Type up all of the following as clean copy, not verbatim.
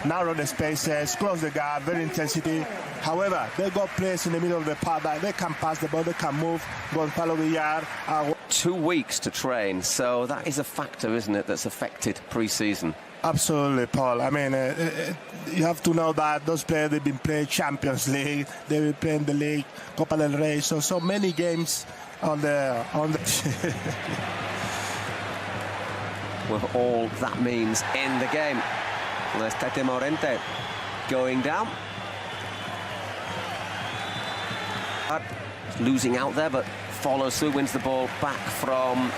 narrow the spaces, close the gap, very intensity. However, they got players in the middle of the park that they can pass the ball, they can move, go and follow the yard. 2 weeks to train, so that is a factor, isn't it, that's affected pre-season? Absolutely, Paul. I mean, you have to know that those players, they've been playing Champions League, they've been playing the league, Copa del Rey, so many games on the with all that means in the game. There's Tete Morente going down. Losing out there, but follows through, wins the ball back from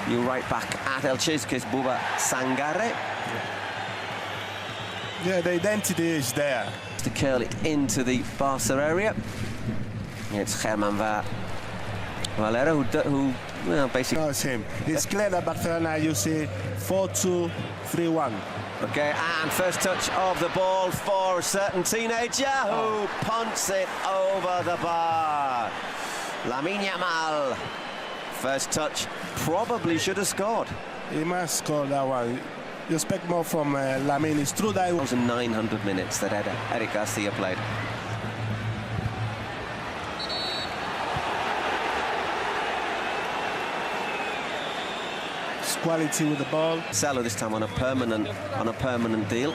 new right back at Elche, Buba Sangare. Yeah, the identity is there. To curl it into the Barca area. It's Germán Valera who well, basically... No, it's him. It's clear that Barcelona, you see, 4-2-3-1. Okay, and first touch of the ball for a certain teenager who punts it over the bar. Lamine Yamal. First touch, probably should have scored. He must score that one. You expect more from Lamine. It's true that it was 900 minutes that Eric Garcia played. quality with the ball. Marcelo this time on a permanent deal.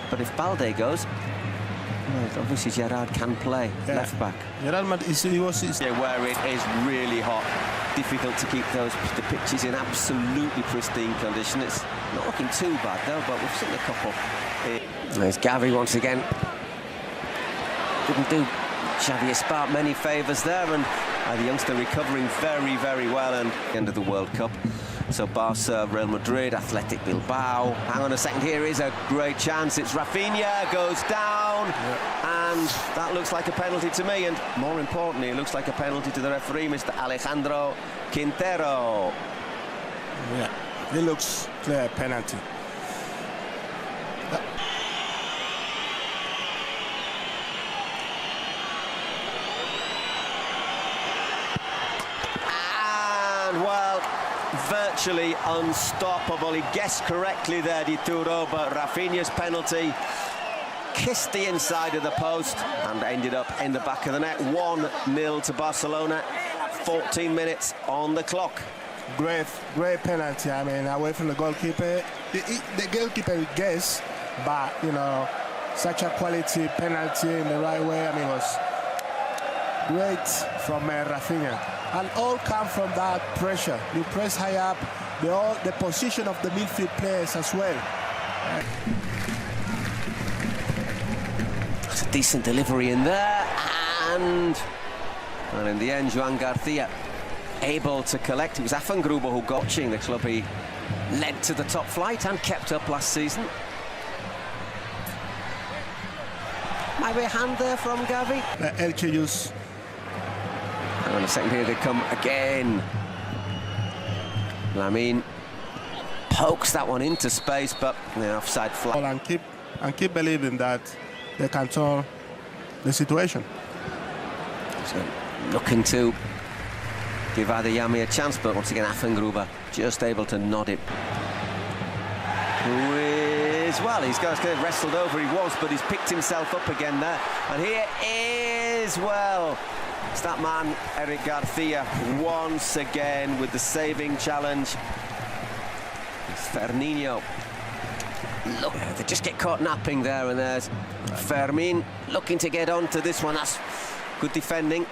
But if Balde goes, well, obviously Gerard can play left back. Gerard, where it is really hot, difficult to keep the pitches in absolutely pristine condition. It's not looking too bad though, but we've seen a couple. There's Gavi once again. Didn't do Xavi Esparza many favours there, and the youngster recovering very, very well. And end of the World Cup. So Barca, Real Madrid, Athletic Bilbao. Hang on a second, here is a great chance. It's Rafinha, goes down, and that looks like a penalty to me. And more importantly, it looks like a penalty to the referee, Mr. Alejandro Quintero. Yeah, it looks clear penalty. And well, virtually unstoppable. He guessed correctly there, Dituro, but Rafinha's penalty kissed the inside of the post and ended up in the back of the net. 1-0 to Barcelona, 14 minutes on the clock. Great penalty. I mean, away from the goalkeeper. The goalkeeper guessed, but, you know, such a quality penalty in the right way. I mean, it was great from Rafinha. And all come from that pressure. You press high up, the position of the midfield players as well. It's a decent delivery in there, and in the end, Joan Garcia able to collect. It was Afangruber who got the club he led to the top flight and kept up last season. Might be a hand there from Gavi. Elche use. And in a second here they come again. Lamine pokes that one into space, but the offside flag. And keep believing that they can turn the situation. So looking to give Adeyemi a chance, but once again Afangruber just able to nod it. Who is, well, he's got wrestled over, he was, but he's picked himself up again there. And here is, well, it's that man, Eric Garcia, once again with the saving challenge. It's Fernandinho. Look, they just get caught napping there, and there's Fermin looking to get onto this one. That's good defending.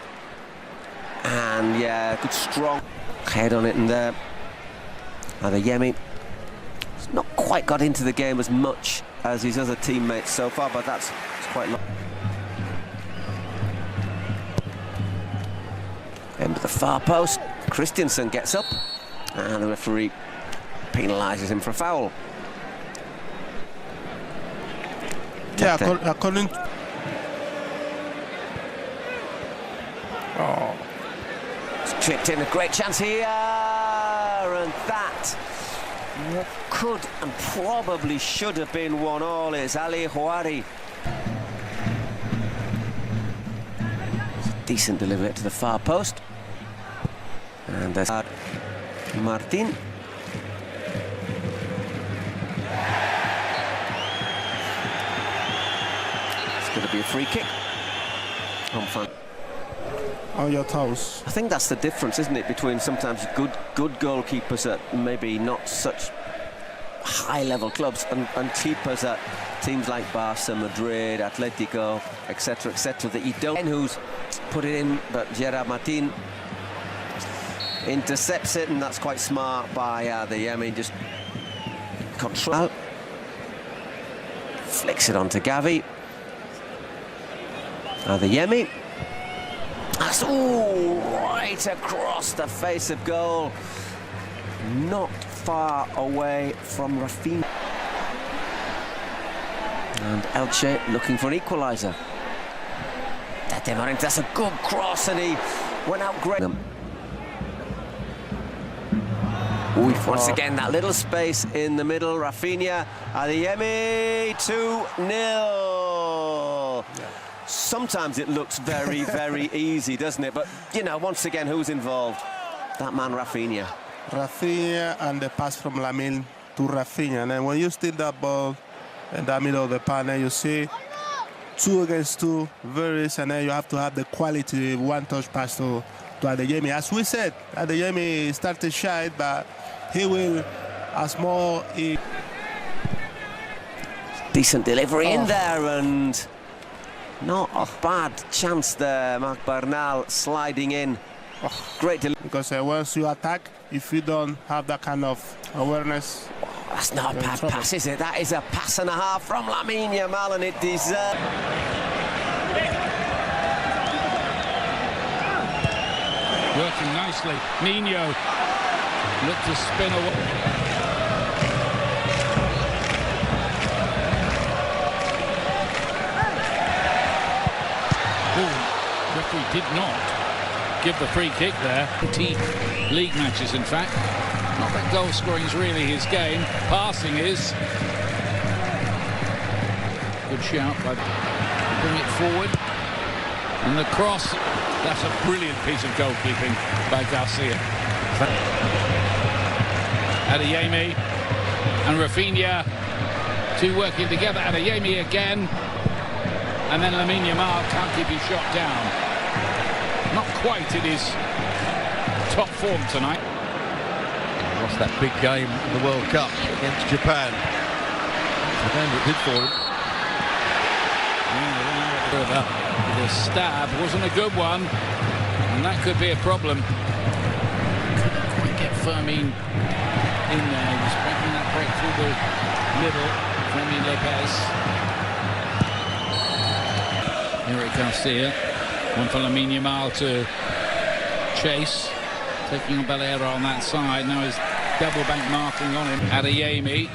And yeah, good strong head on it, and there. Adeyemi has not quite got into the game as much as his other teammates so far, but it's quite long. End of the far post, Christensen gets up, and the referee penalises him for a foul. Yeah, according to... Oh. It's tripped in, a great chance here, and that could and probably should have been 1-1. It's Ali Houari. Decent delivery to the far post. And there's Martin. going to be a free kick. On your toes. I think that's the difference, isn't it, between sometimes good goalkeepers at maybe not such high-level clubs and keepers at teams like Barca, Madrid, Atletico, etc., that you don't. Who's put it in, but Gerard Martin intercepts it, and that's quite smart by Adeyemi. Just control. Flicks it onto Gavi. Adeyemi. That's right across the face of goal. Not far away from Rafinha. And Elche looking for an equaliser. That's a good cross, and he went out great. Once again, that little space in the middle. Rafinha, Adeyemi, 2-0. Sometimes it looks very, very easy, doesn't it? But, you know, once again, who's involved? That man, Rafinha. Rafinha, and the pass from Lamine to Rafinha. And then when you steal that ball in the middle of the panel, you see 2 against 2, very easy, and then you have to have the quality one-touch pass to Adeyemi. As we said, Adeyemi started shy, but he will, as more... Decent delivery in there, and not a bad chance there. Marc Bernal sliding in. Great delivery. Because once you attack, if you don't have that kind of awareness... That's not a bad pass, is it? That is a pass and a half from Lamine Yamal, and it deserves... Working nicely. Nino looked to spin away. Referee did not give the free kick there. 20 league matches, in fact. Not that goal scoring is really his game. Passing is. Good shout by bring it forward. And the cross, that's a brilliant piece of goalkeeping by Garcia. Adeyemi and Rafinha, 2 working together. Adeyemi again. And then Lamine Yamal can't keep his shot down. Not quite in his top form tonight. Lost that big game in the World Cup against Japan. The game that did for him. The stab wasn't a good one, and that could be a problem. Couldn't quite get Fermin in there. He was making that break through the middle. Fermin Lopez. Eric Garcia. One for Lamine Yamal to chase. Taking on Balera on that side. Now he's double bank marking on him. Adeyemi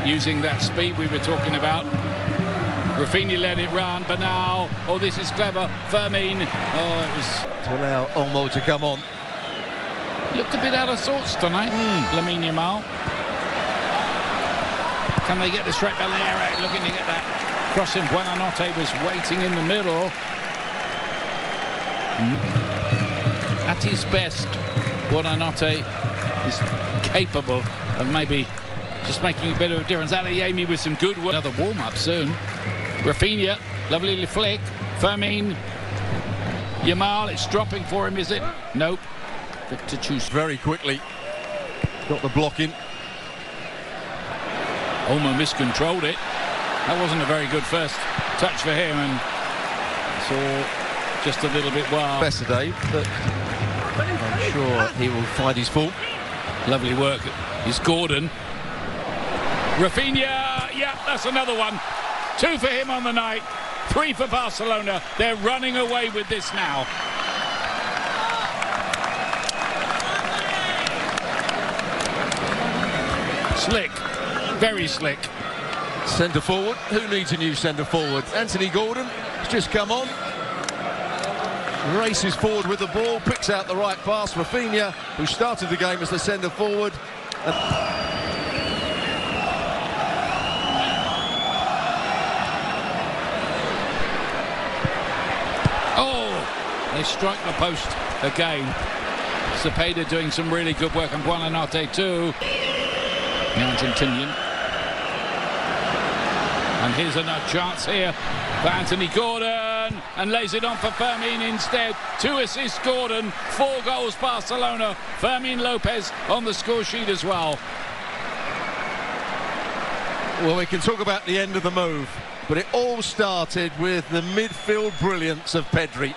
using that speed we were talking about. Rafinha let it run, but now, oh, this is clever. Fermin, oh, it was... To allow Olmo to come on. Looked a bit out of sorts tonight, Lamine Yamal. Can they get this straight? Balera looking to get that crossing. Buonanotte was waiting in the middle. At his best, Buonanotte is capable of maybe just making a bit of a difference. Adeyemi with some good work. Another warm-up soon. Rafinha, lovely little flick. Fermin. Yamal, it's dropping for him, is it? Nope. To choose very quickly. Got the block in. Olmo miscontrolled it. That wasn't a very good first touch for him, and so just a little bit wild. Best today, but I'm sure he will find his form. Lovely work. It's Gordon. Rafinha, yeah, that's another one. 2 for him on the night, 3 for Barcelona. They're running away with this now. Slick, very slick. Centre forward, who needs a new centre forward? Anthony Gordon has just come on. Races forward with the ball, picks out the right pass. Rafinha, who started the game as the centre forward. They strike the post again. Cepeda doing some really good work, and Buonanotte too. The Argentinian. And here's another chance here for Anthony Gordon, and lays it on for Fermin instead. 2 assists Gordon, 4 goals Barcelona. Fermin Lopez on the score sheet as well. Well, we can talk about the end of the move, but it all started with the midfield brilliance of Pedri.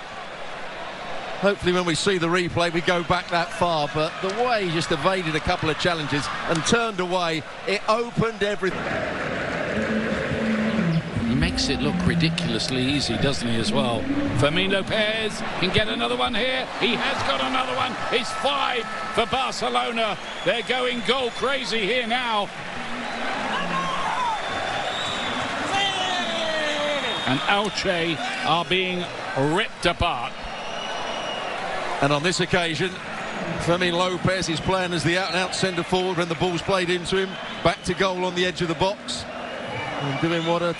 Hopefully when we see the replay we go back that far, but the way he just evaded a couple of challenges and turned away, it opened everything. He makes it look ridiculously easy, doesn't he, as well? Fermin Lopez can get another one here. He has got another one. It's 5 for Barcelona. They're going goal crazy here now. And Elche are being ripped apart. And on this occasion, Fermin Lopez is playing as the out-and-out centre forward when the ball's played into him. Back to goal on the edge of the box. And doing what a